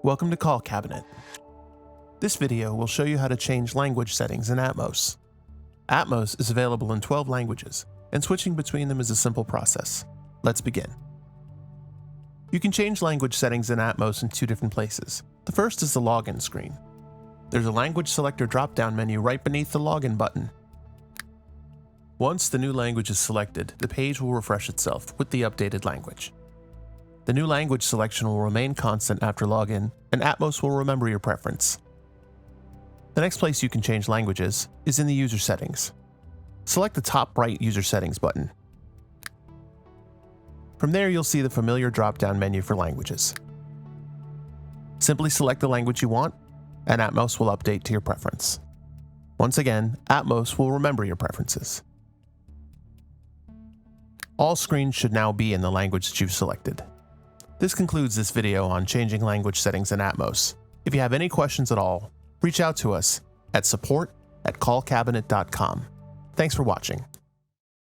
Welcome to CallCabinet. This video will show you how to change language settings in Atmos. Atmos is available in 12 languages, and switching between them is a simple process. Let's begin. You can change language settings in Atmos in two different places. The first is the login screen. There's a language selector drop-down menu right beneath the login button. Once the new language is selected, the page will refresh itself with the updated language. The new language selection will remain constant after login, and Atmos will remember your preference. The next place you can change languages is in the user settings. Select the top right user settings button. From there, you'll see the familiar drop-down menu for languages. Simply select the language you want, and Atmos will update to your preference. Once again, Atmos will remember your preferences. All screens should now be in the language that you've selected. This concludes this video on changing language settings in Atmos. If you have any questions at all, reach out to us at support@callcabinet.com. Thanks for watching.